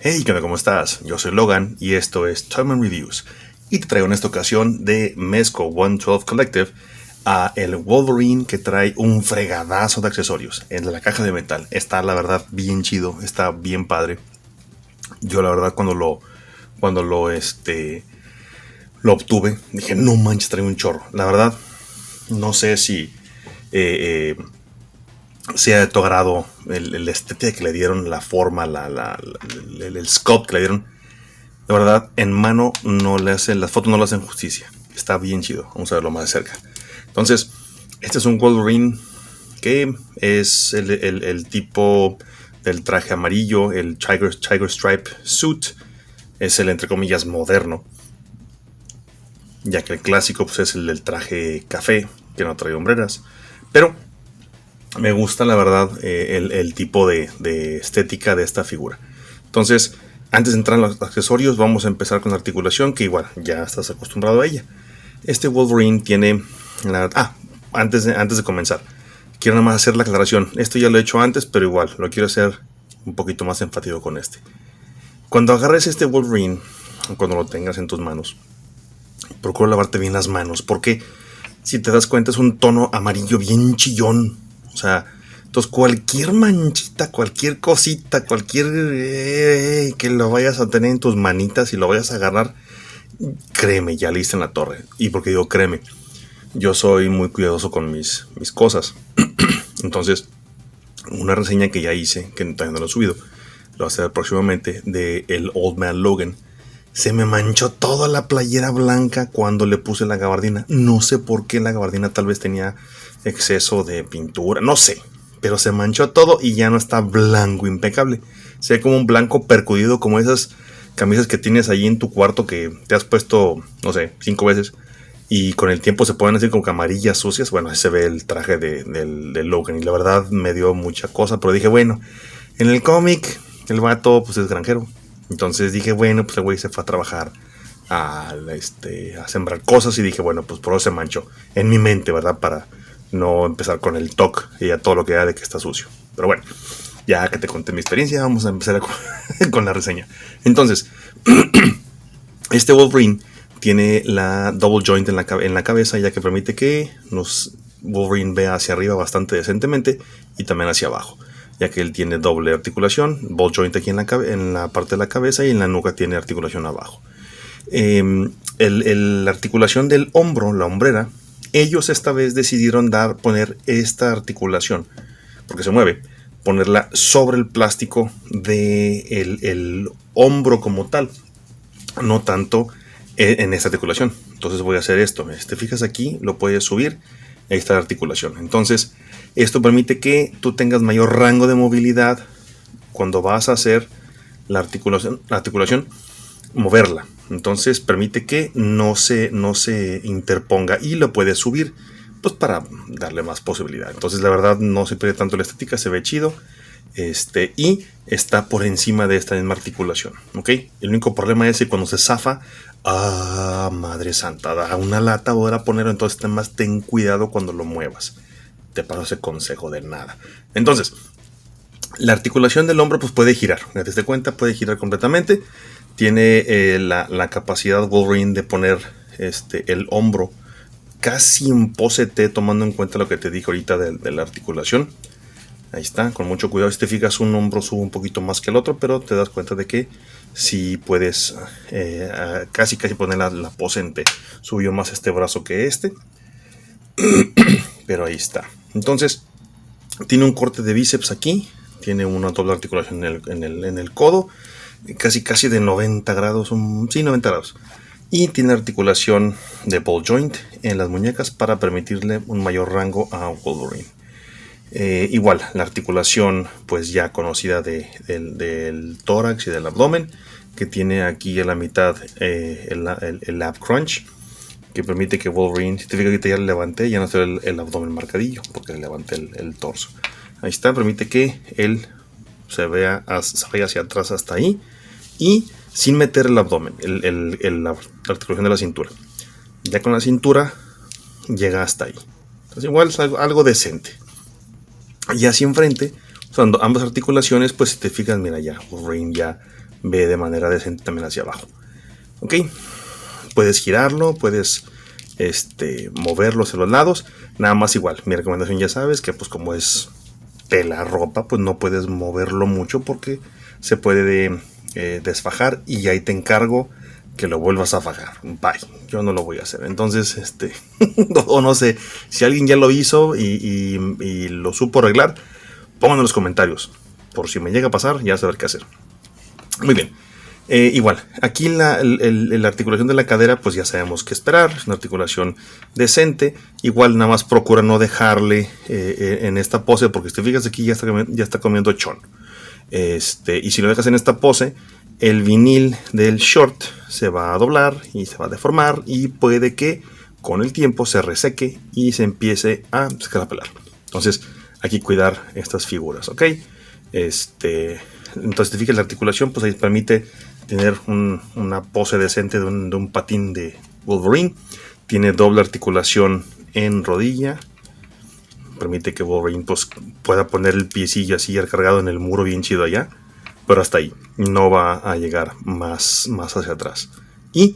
Hey, ¿qué onda? ¿Cómo estás? Yo soy Logan y esto es Toyman Reviews. Y te traigo en esta ocasión de Mezco 112 Collective a el Wolverine que trae un fregadazo de accesorios en la caja de metal. Está la verdad bien chido, está bien padre. Yo la verdad cuando lo obtuve dije, no manches, trae un chorro. La verdad no sé si sea de tu agrado el estética que le dieron, la forma, el sculpt que le dieron. De verdad, en mano no le hacen, las fotos no le hacen justicia. Está bien chido. Vamos a verlo más de cerca. Entonces, este es un Wolverine que es el tipo del traje amarillo, el Tiger Stripe Suit. Es el, entre comillas, moderno. Ya que el clásico pues, es el del traje café, que no trae hombreras. Pero me gusta, la verdad, el tipo de estética de esta figura. Entonces, antes de entrar en los accesorios, vamos a empezar con la articulación, que igual ya estás acostumbrado a ella. Este Wolverine tiene... antes de comenzar, quiero nada más hacer la aclaración. Esto ya lo he hecho antes, pero igual, lo quiero hacer un poquito más enfático con este. Cuando agarres este Wolverine, cuando lo tengas en tus manos, procura lavarte bien las manos, porque si te das cuenta es un tono amarillo bien chillón. O sea, entonces cualquier manchita, cualquier cosita, que lo vayas a tener en tus manitas y lo vayas a agarrar, créeme, ya le diste en la torre. Y porque digo créeme, yo soy muy cuidadoso con mis cosas. Entonces, una reseña que ya hice, que todavía no lo he subido, lo voy a hacer próximamente, de el Old Man Logan. Se me manchó toda la playera blanca cuando le puse la gabardina. No sé por qué la gabardina tal vez tenía exceso de pintura, no sé. Pero se manchó todo y ya no está blanco, impecable. Se ve como un blanco percudido, como esas camisas que tienes ahí en tu cuarto que te has puesto, no sé, 5 veces. Y con el tiempo se pueden hacer como camarillas sucias. Bueno, ahí se ve el traje de Logan. Y la verdad me dio mucha cosa. Pero dije, bueno, en el cómic el vato pues es granjero. Entonces dije, bueno, pues el güey se fue a trabajar a sembrar cosas. Y dije, bueno, pues por eso se manchó. En mi mente, ¿verdad? Para no empezar con el talk y a todo lo que da de que está sucio. Pero bueno, ya que te conté mi experiencia, vamos a empezar con la reseña. Entonces, este Wolverine tiene la double joint en la cabeza, ya que permite que Wolverine vea hacia arriba bastante decentemente y también hacia abajo, ya que él tiene doble articulación, ball joint aquí en la parte de la cabeza y en la nuca tiene articulación abajo. La articulación del hombro, la hombrera, ellos esta vez decidieron poner esta articulación, porque se mueve, ponerla sobre el plástico del hombro como tal, no tanto en esta articulación. Entonces voy a hacer esto. Te fijas aquí, lo puedes subir. Ahí está la articulación. Entonces, esto permite que tú tengas mayor rango de movilidad cuando vas a hacer la articulación, moverla. Entonces permite que no se interponga y lo puedes subir, pues para darle más posibilidad. Entonces la verdad no se pierde tanto la estética, se ve chido. Y está por encima de esta misma articulación, ¿ok? El único problema es que cuando se zafa, madre santa, da una lata ahora ponerlo. Entonces ten cuidado cuando lo muevas. Te paso ese consejo de nada. Entonces, la articulación del hombro pues puede girar. Ya te das cuenta, puede girar completamente. Tiene la capacidad Wolverine de poner el hombro casi en pose T, tomando en cuenta lo que te dije ahorita de la articulación. Ahí está, con mucho cuidado. Si te fijas, un hombro sube un poquito más que el otro, pero te das cuenta de que si puedes casi poner la pose en T. Subió más este brazo que este, pero ahí está. Entonces, tiene un corte de bíceps aquí, tiene una doble articulación en el codo, casi de 90 grados, sí, 90 grados. Y tiene articulación de ball joint en las muñecas para permitirle un mayor rango a Wolverine. Igual, la articulación pues ya conocida del tórax y del abdomen, que tiene aquí a la mitad el ab crunch, que permite que Wolverine, si te fijas que ya le levanté, ya no está el abdomen marcadillo, porque le levanté el torso. Ahí está, permite que él se vaya hacia atrás hasta ahí, y sin meter el abdomen, la articulación de la cintura. Ya con la cintura llega hasta ahí. Entonces igual es algo decente. Y así enfrente, usando ambas articulaciones, pues si te fijas, mira ya, Wolverine ya ve de manera decente también hacia abajo. Ok, puedes girarlo, puedes moverlo hacia los lados. Nada más igual, mi recomendación ya sabes que pues como es tela ropa, pues no puedes moverlo mucho porque se puede desfajar y ahí te encargo que lo vuelvas a fajar. Bye, yo no lo voy a hacer. Entonces, o no sé, si alguien ya lo hizo y lo supo arreglar, pónganlo en los comentarios. Por si me llega a pasar, ya saber qué hacer. Muy bien. Igual, aquí la articulación de la cadera, pues ya sabemos qué esperar. Es una articulación decente. Igual nada más procura no dejarle en esta pose, porque si te fijas aquí ya está comiendo chon. Y si lo dejas en esta pose, el vinil del short se va a doblar y se va a deformar y puede que con el tiempo se reseque y se empiece a escarapelar. Entonces hay que cuidar estas figuras, ¿ok? Entonces te fijas la articulación, pues ahí permite tener una pose decente de un patín de Wolverine. Tiene doble articulación en rodilla. Permite que Wolverine pues, pueda poner el piecillo así recargado en el muro bien chido allá. Pero hasta ahí. No va a llegar más hacia atrás. Y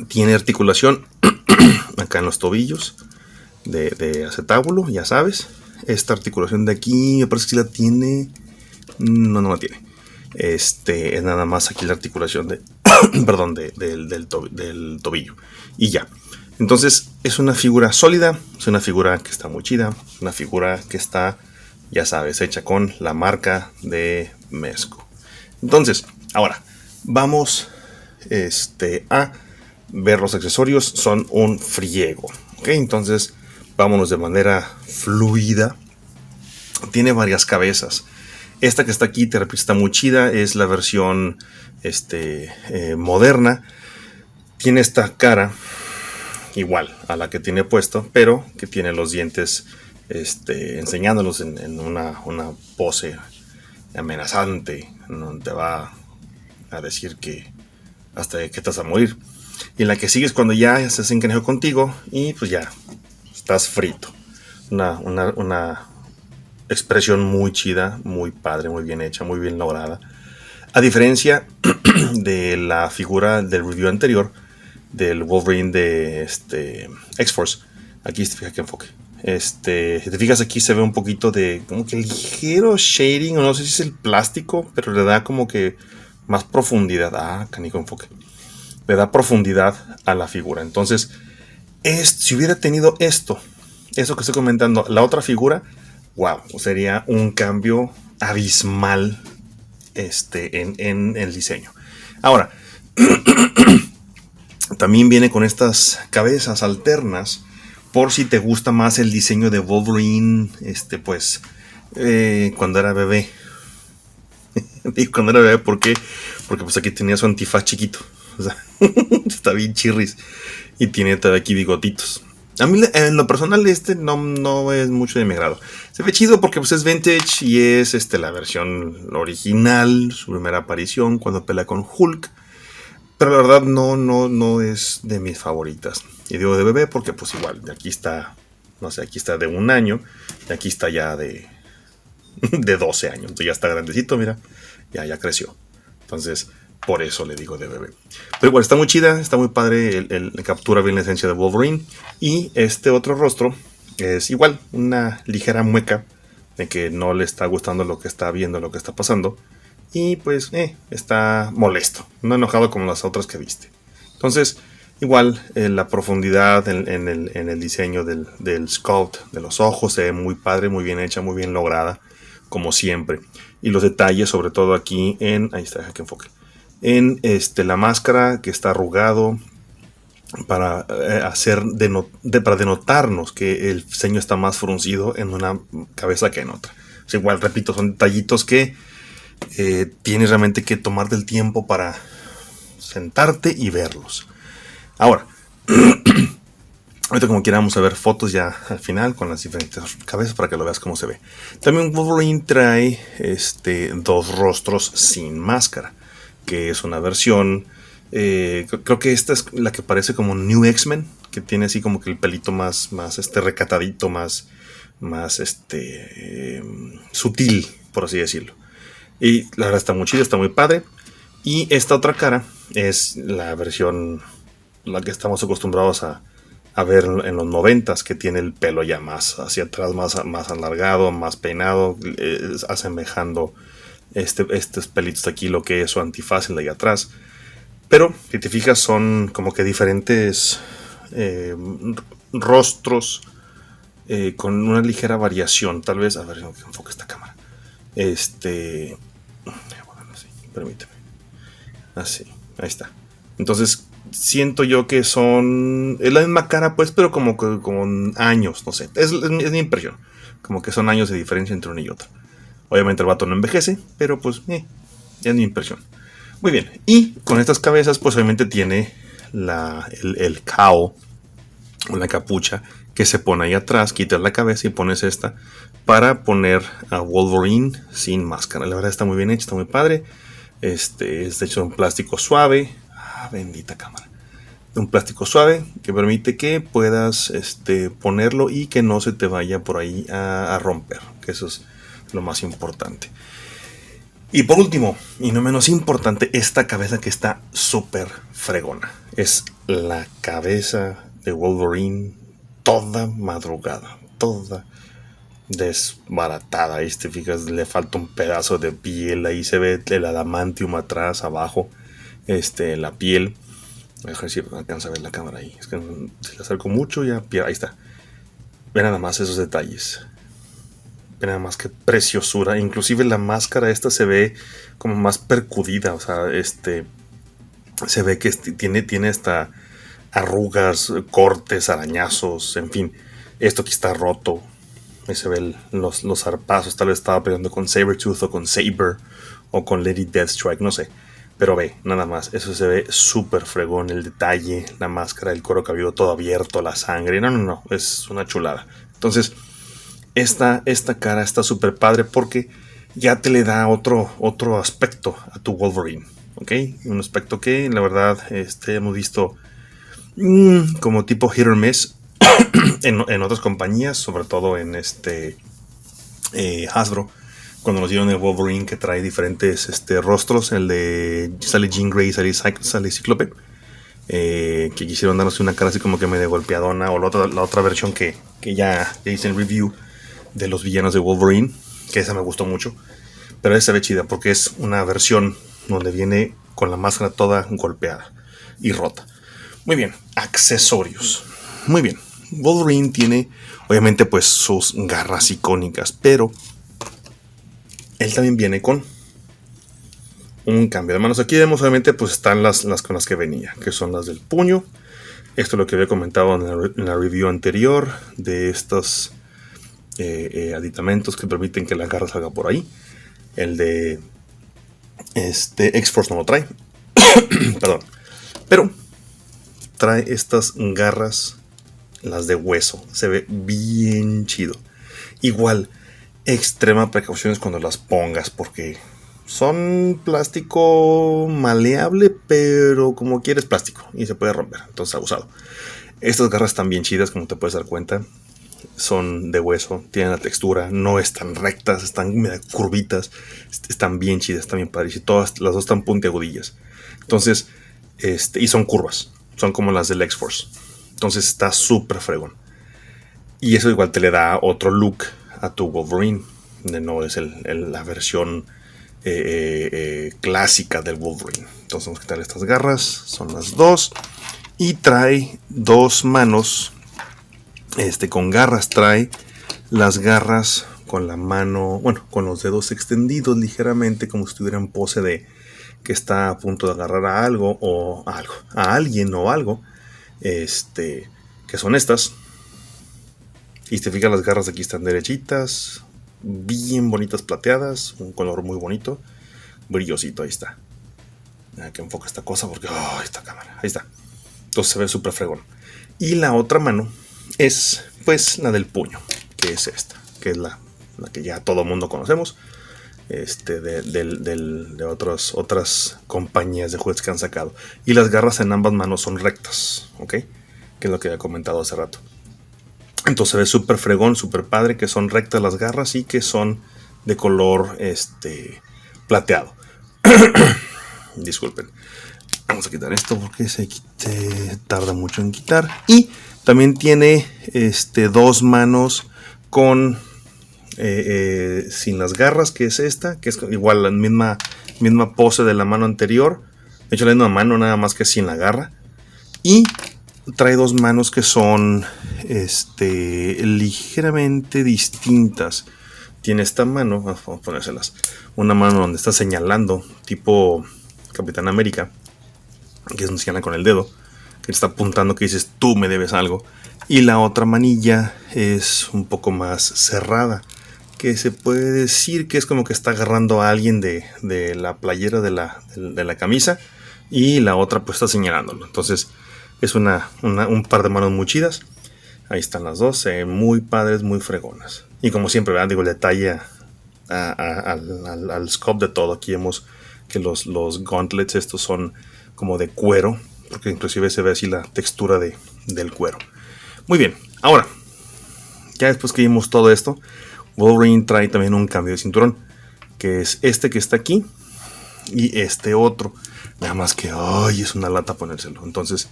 tiene articulación acá en los tobillos de acetábulo, ya sabes. Esta articulación de aquí me parece que sí la tiene. No la tiene. Es nada más aquí la articulación del tobillo. Y ya. Entonces es una figura sólida, es una figura que está muy chida, una figura que está, ya sabes, hecha con la marca de Mezco. Entonces, ahora vamos a ver los accesorios. Son un friego. ¿Ok? Entonces vámonos de manera fluida. Tiene varias cabezas. Esta que está aquí, te repito, está muy chida. Es la versión moderna. Tiene esta cara igual a la que tiene puesto, pero que tiene los dientes enseñándolos en una pose amenazante. No te va a decir que hasta que te vas a morir. Y en la que sigues cuando ya se encaneó contigo y pues ya estás frito. Una expresión muy chida, muy padre, muy bien hecha, muy bien lograda. A diferencia de la figura del review anterior, del Wolverine de X-Force. Aquí se fija que enfoque. Si te fijas aquí se ve un poquito de como que ligero shading, o no sé si es el plástico, pero le da como que más profundidad. Canico enfoque. Le da profundidad a la figura. Entonces, si hubiera tenido eso que estoy comentando, la otra figura, wow, sería un cambio abismal en el diseño. Ahora, también viene con estas cabezas alternas por si te gusta más el diseño de Wolverine, cuando era bebé. Digo cuando era bebé, ¿por qué? Porque pues aquí tenía su antifaz chiquito. O sea, está bien chirris. Y tiene todavía aquí bigotitos. A mí en lo personal no es mucho de mi agrado. Se ve chido porque pues es vintage y es la versión original, su primera aparición cuando pelea con Hulk. Pero la verdad no es de mis favoritas. Y digo de bebé porque pues igual, de aquí está, no sé, aquí está de 1 año, y aquí está ya de 12 años. Entonces ya está grandecito, mira, ya creció. Entonces, por eso le digo de bebé. Pero igual, está muy chida, está muy padre, el captura bien la esencia de Wolverine. Y este otro rostro es igual, una ligera mueca de que no le está gustando lo que está viendo, lo que está pasando. Y pues está molesto, no enojado como las otras que viste. Entonces, igual la profundidad en el diseño del sculpt de los ojos se ve muy padre, muy bien hecha, muy bien lograda, como siempre. Y los detalles, sobre todo aquí ahí está, deja que enfoque. En la máscara que está arrugado para para denotarnos que el ceño está más fruncido en una cabeza que en otra. O sea, igual, repito, son detallitos que tienes realmente que tomarte el tiempo para sentarte y verlos. Ahora, ahorita como quiera vamos a ver fotos ya al final con las diferentes cabezas para que lo veas cómo se ve. También Wolverine trae 2 rostros sin máscara, que es una versión, creo que esta es la que parece como New X-Men, que tiene así como que el pelito más recatadito, más sutil, por así decirlo. Y la verdad está muy chida, está muy padre. Y esta otra cara es la versión, la que estamos acostumbrados a ver en los 90s, que tiene el pelo ya más hacia atrás, más alargado, más peinado, asemejando estos pelitos de aquí, lo que es su antifaz, el de ahí atrás. Pero, si te fijas, son como que diferentes rostros con una ligera variación. Tal vez, a ver, que enfoque esta cámara. Así, permíteme. Así, ahí está. Entonces, siento yo que es la misma cara, pues, pero como con años, no sé. Es mi impresión. Como que son años de diferencia entre uno y otro. Obviamente el vato no envejece, pero pues, es mi impresión. Muy bien, y con estas cabezas, pues obviamente tiene el cowl, o la capucha, que se pone ahí atrás. Quitas la cabeza y pones esta para poner a Wolverine sin máscara. La verdad está muy bien hecho, está muy padre. Es de hecho un plástico suave. Bendita cámara. Un plástico suave que permite que puedas ponerlo y que no se te vaya por ahí a romper, que eso es lo más importante. Y por último, y no menos importante, esta cabeza que está súper fregona. Es la cabeza de Wolverine toda madrugada, toda desbaratada. Ahí te fijas, le falta un pedazo de piel. Ahí se ve el adamantium atrás, abajo, la piel. A ver si alcanza a ver la cámara ahí. Es que si le acerco mucho, ya ahí está. Ve nada más esos detalles. Ve nada más que preciosura. Inclusive la máscara esta se ve como más percudida. O sea, se ve que tiene hasta arrugas, cortes, arañazos, en fin. Esto aquí está roto. Ahí se ven los zarpazos. Tal vez estaba peleando con Sabretooth o con Saber o con Lady Deathstrike, no sé. Pero ve, nada más, eso se ve súper fregón, el detalle, la máscara, el cuero cabelludo todo abierto, la sangre, no, es una chulada. Entonces, esta cara está súper padre porque ya te le da otro aspecto a tu Wolverine, ¿ok? Un aspecto que, la verdad, hemos visto como tipo hit or miss en otras compañías, sobre todo en Hasbro, cuando nos dieron el Wolverine que trae diferentes rostros. El de sale Jean Grey, sale Cíclope, que quisieron darnos una cara así como que medio golpeadona. O la otra versión que ya hice en review de los villanos de Wolverine, que esa me gustó mucho. Pero esa se ve chida porque es una versión donde viene con la máscara toda golpeada y rota. Muy bien, accesorios. Muy bien, Wolverine tiene obviamente pues sus garras icónicas, pero él también viene con un cambio de manos. Aquí vemos obviamente pues están las con las que venía, que son las del puño. Esto es lo que había comentado en la review anterior de estos aditamentos que permiten que la garra salga por ahí. El de X-Force no lo trae. Perdón. Pero trae estas garras, las de hueso. Se ve bien chido. Igual, extrema precauciones cuando las pongas porque son plástico maleable, pero como quieres plástico y se puede romper, entonces abusado. Estas garras están bien chidas, como te puedes dar cuenta. Son de hueso, tienen la textura, no están rectas, están medio curvitas, están bien chidas, están bien padres y todas las dos están puntiagudillas. Entonces, y son curvas, son como las del X-Force. Entonces está súper fregón. Y eso igual te le da otro look a tu Wolverine. No es la versión clásica del Wolverine. Entonces vamos a quitar estas garras. Son las dos. Y trae dos manos con garras. Trae las garras con la mano, bueno, con los dedos extendidos ligeramente, como si estuviera en pose de que está a punto de agarrar a algo o a alguien o algo. Que son estas. Y si te fijas, las garras de aquí están derechitas, bien bonitas, plateadas, un color muy bonito, brillosito. Ahí está. Que enfoca esta cosa porque esta cámara, ahí está. Entonces se ve súper fregón. Y la otra mano es pues la del puño, que es esta, que es la que ya todo mundo conocemos, de otras compañías de juguetes que han sacado. Y las garras en ambas manos son rectas, ¿ok? Que es lo que había comentado hace rato. Entonces se ve súper fregón, súper padre, que son rectas las garras y que son de color plateado. Disculpen. Vamos a quitar esto porque se tarda mucho en quitar. Y también tiene dos manos con sin las garras, que es esta, que es igual la misma pose de la mano anterior. De hecho, la misma mano, nada más que sin la garra. Y trae dos manos que son ligeramente distintas. Tiene esta mano, vamos a ponérselas. Una mano donde está señalando, tipo Capitán América, que es un señala con el dedo, que está apuntando, que dices, tú me debes algo. Y la otra manilla es un poco más cerrada, que se puede decir que es como que está agarrando a alguien de la playera de la camisa, y la otra pues está señalándolo. Entonces es un par de manos muy chidas. Ahí están las dos, muy padres, muy fregonas. Y como siempre, ¿verdad? Digo, el detalle al scope de todo. Aquí vemos que los gauntlets estos son como de cuero, porque inclusive se ve así la textura del cuero. Muy bien, ahora, ya después que vimos todo esto, Wolverine trae también un cambio de cinturón, que es este que está aquí y este otro. Nada más que, ay, es una lata ponérselo. Entonces,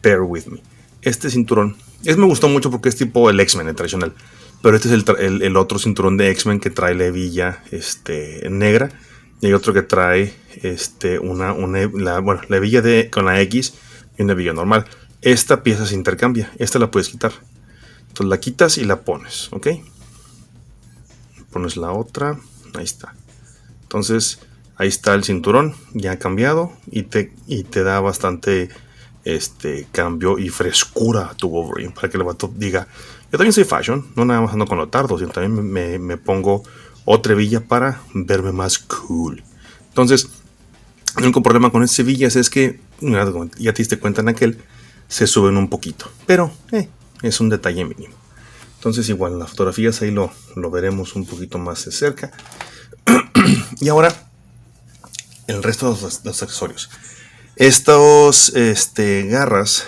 bear with me. Este cinturón, me gustó mucho porque es tipo el X-Men, el tradicional. Pero este es el otro cinturón de X-Men que trae la hebilla negra. Y hay otro que trae la hebilla con la X y una hebilla normal. Esta pieza se intercambia. Esta la puedes quitar. Entonces la quitas y la pones, ¿ok? Pones la otra. Ahí está. Entonces ahí está el cinturón ya cambiado. Y te da bastante cambio y frescura a tu Wolverine. Para que el vato diga, yo también soy fashion. No nada más ando con los tardos. Yo también me pongo otra hebilla para verme más cool. Entonces, el único problema con estas hebillas es que, ya te diste cuenta en aquel, se suben un poquito. Pero es un detalle mínimo. Entonces, igual en las fotografías ahí lo veremos un poquito más de cerca. Y ahora, el resto de los accesorios. Estos garras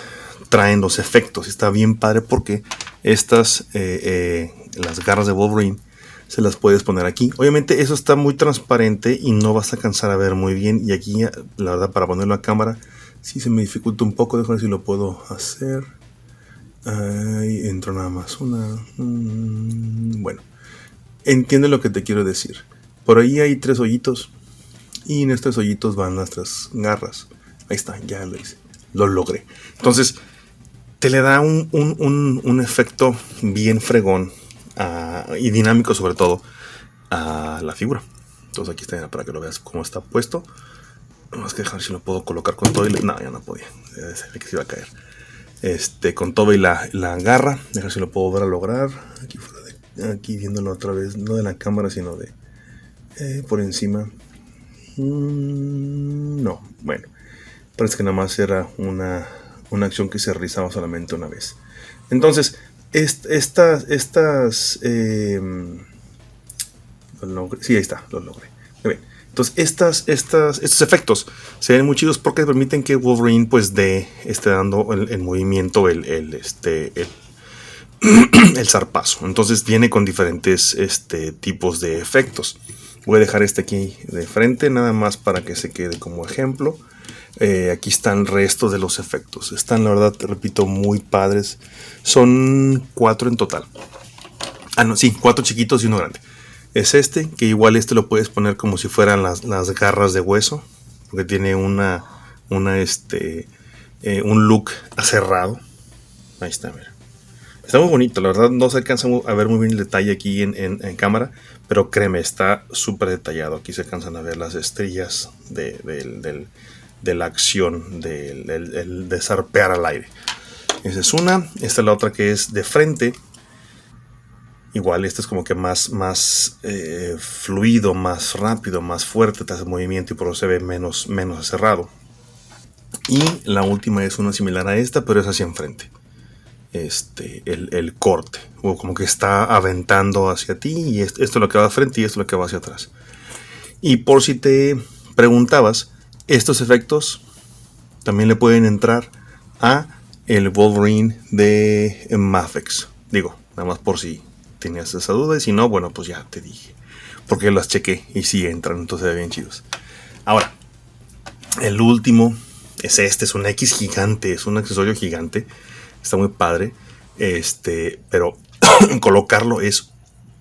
traen los efectos. Está bien padre porque estas, las garras de Wolverine, se las puedes poner aquí. Obviamente eso está muy transparente y no vas a alcanzar a ver muy bien. Y aquí, la verdad, para ponerlo a cámara, sí se me dificulta un poco. Déjame ver si lo puedo hacer. Ahí entro nada más una. Bueno, entiende lo que te quiero decir. Por ahí hay 3 hoyitos. Y en estos hoyitos van nuestras garras. Ahí está, ya lo hice. Lo logré. Entonces, te le da un efecto bien fregón. Y dinámico sobre todo a la figura. Entonces aquí está para que lo veas cómo está puesto. Vamos a dejar si lo puedo colocar con todo y no, ya no podía. Que se iba a caer. Con todo y la garra. Dejar si lo puedo volver a lograr. Aquí viéndolo otra vez, no de la cámara, sino de por encima. No, bueno. Parece que nada más era una acción que se realizaba solamente una vez. Entonces, estas sí, ahí está, lo logré. Muy bien. Entonces estos efectos se ven muy chidos porque permiten que Wolverine pues esté dando el movimiento, el zarpazo. Entonces viene con diferentes tipos de efectos. Voy a dejar aquí de frente nada más para que se quede como ejemplo. Aquí están el resto de los efectos. Están, la verdad, te repito, muy padres. Son 4 en total. No, sí, 4 chiquitos y uno grande. Es que igual lo puedes poner como si fueran las garras de hueso. Porque tiene un look cerrado. Ahí está, mira. Está muy bonito, la verdad no se alcanza a ver muy bien el detalle aquí en cámara. Pero créeme, está súper detallado. Aquí se alcanzan a ver las estrellas de la acción de zarpear al aire. Esa es una. Esta es la otra que es de frente. Igual esta es como que más fluido, más rápido, más fuerte, te hace movimiento y por eso se ve menos cerrado. Y la última es una similar a esta, pero es hacia enfrente. El corte, o como que está aventando hacia ti, y esto es lo que va de frente y esto es lo que va hacia atrás. Y por si te preguntabas, estos efectos también le pueden entrar a el Wolverine de Mafex. Digo, nada más por si tenías esa duda, y si no, bueno, pues ya te dije, porque las chequé y sí entran, entonces se ven bien chidos. Ahora, El último es es un X gigante, es un accesorio gigante. Está muy padre. Pero colocarlo es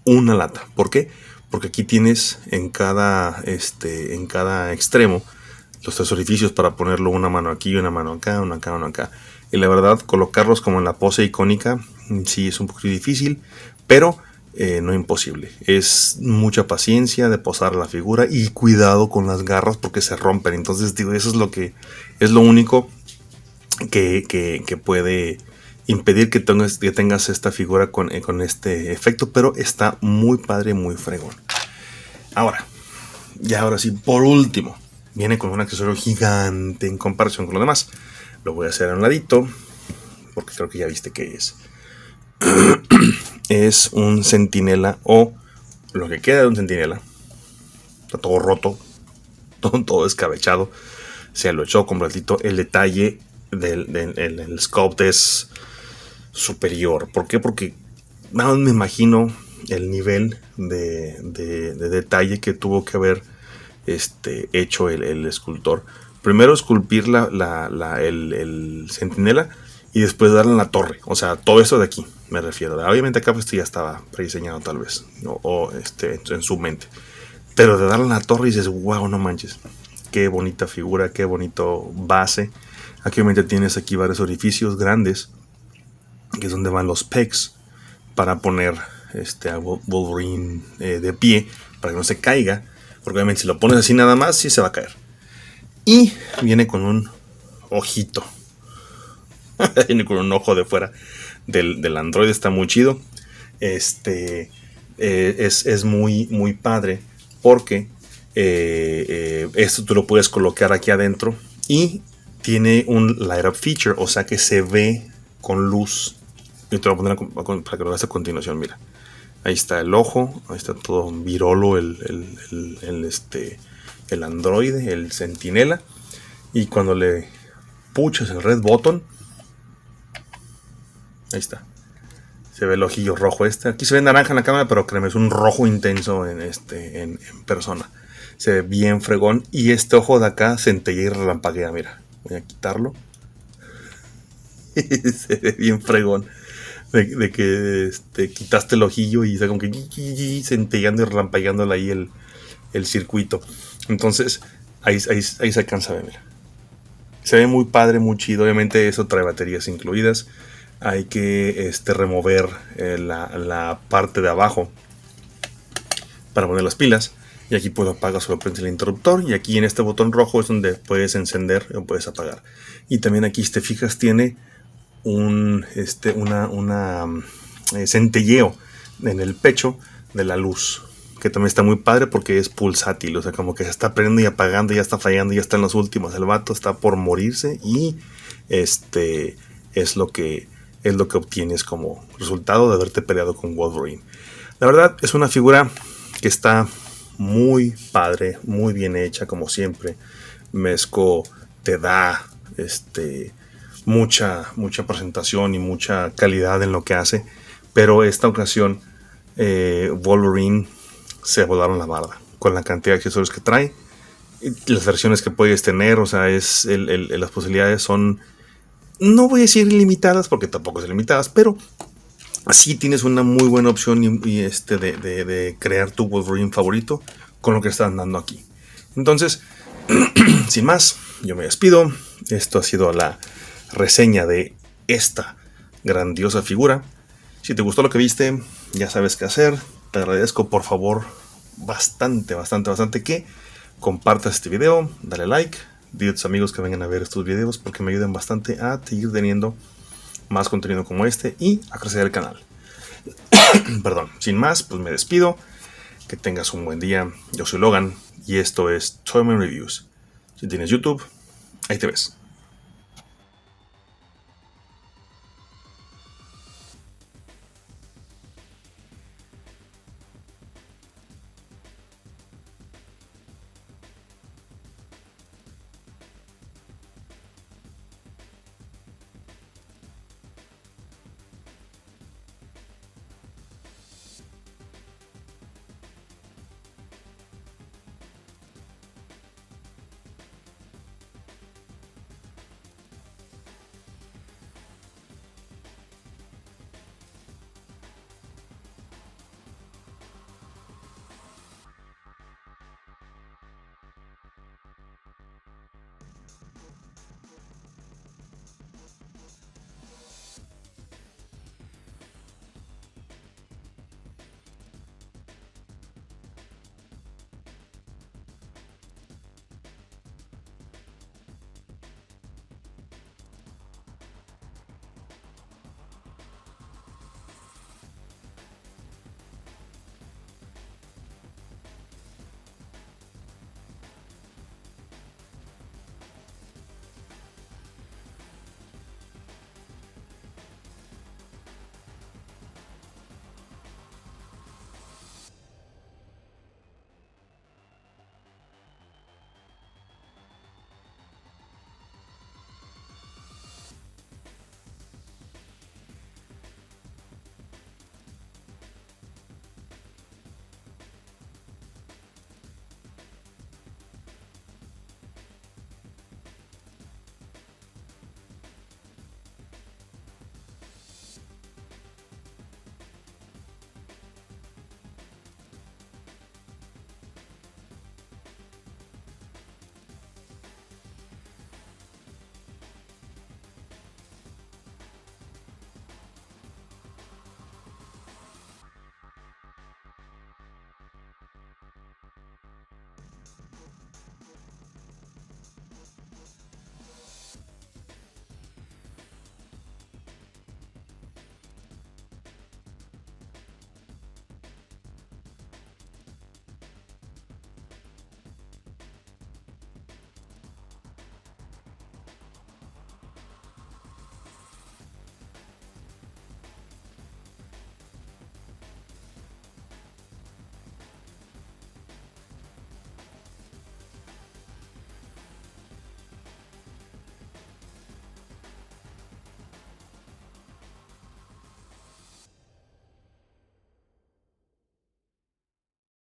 una lata. ¿Por qué? Porque aquí tienes en cada extremo los tres orificios para ponerlo una mano aquí, una mano acá, una acá, una acá. Y la verdad, colocarlos como en la pose icónica, sí es un poquito difícil, pero no imposible. Es mucha paciencia de posar la figura y cuidado con las garras porque se rompen. Entonces, digo, eso es lo único que puede impedir que tengas esta figura con este efecto, pero está muy padre, muy fregón. Ahora sí, por último, viene con un accesorio gigante en comparación con lo demás. Lo voy a hacer a un ladito, porque creo que ya viste qué es. Es un centinela, o lo que queda de un centinela. Está todo roto, todo escabechado. Se lo echó completito. El detalle del sculpt es superior. ¿Por qué? Porque nada más me imagino el nivel de detalle que tuvo que haber hecho el escultor. Primero esculpir el centinela y después darle en la torre. O sea, todo eso de aquí me refiero. Obviamente acá pues esto ya estaba prediseñado tal vez, o en su mente. Pero de darle en la torre y dices, wow, no manches. Qué bonita figura, qué bonito base. Aquí obviamente tienes aquí varios orificios grandes, que es donde van los pegs, para poner a Wolverine de pie, para que no se caiga. Porque obviamente si lo pones así nada más, sí se va a caer. Y viene con un ojito. Viene con un ojo de fuera del androide. Está muy chido. Es muy, muy padre. Porque esto tú lo puedes colocar aquí adentro. Y tiene un light up feature. O sea que se ve con luz. Y te lo voy a poner para que lo veas a continuación. Mira. Ahí está el ojo. Ahí está todo virolo el androide, el centinela. Y cuando le puchas el red button, ahí está. Se ve el ojillo rojo Aquí se ve naranja en la cámara, pero créeme, es un rojo intenso en persona. Se ve bien fregón. Y este ojo de acá centella y relampaguea, mira. Voy a quitarlo. Se ve bien fregón. De que quitaste el ojillo y está como que centellando y relampagueando ahí el circuito. Entonces, ahí se alcanza a ver, mira. Se ve muy padre, muy chido. Obviamente eso trae baterías incluidas. Hay que remover la parte de abajo para poner las pilas. Y aquí puedo apagar, solo prendes el interruptor. Y aquí en este botón rojo es donde puedes encender o puedes apagar. Y también aquí, si te fijas, tiene un centelleo en el pecho de la luz, que también está muy padre porque es pulsátil, o sea, como que se está prendiendo y apagando, ya está fallando, ya está en los últimos, el vato está por morirse y es lo que obtienes como resultado de haberte peleado con Wolverine. La verdad es una figura que está muy padre, muy bien hecha como siempre. Mezco te da mucha presentación y mucha calidad en lo que hace, pero esta ocasión Wolverine se volaron la barda con la cantidad de accesorios que trae, las versiones que puedes tener. O sea, las posibilidades son, no voy a decir ilimitadas porque tampoco es ilimitadas, pero sí tienes una muy buena opción de crear tu Wolverine favorito con lo que están dando aquí. Entonces, sin más, yo me despido. Esto ha sido la reseña de esta grandiosa figura. Si te gustó lo que viste, ya sabes qué hacer. Te agradezco, por favor, bastante que compartas este video, dale like, dile a tus amigos que vengan a ver estos videos porque me ayudan bastante a seguir teniendo más contenido como este y a crecer el canal. Perdón, sin más, pues me despido. Que tengas un buen día. Yo soy Logan y esto es Toyman Reviews. Si tienes YouTube, ahí te ves.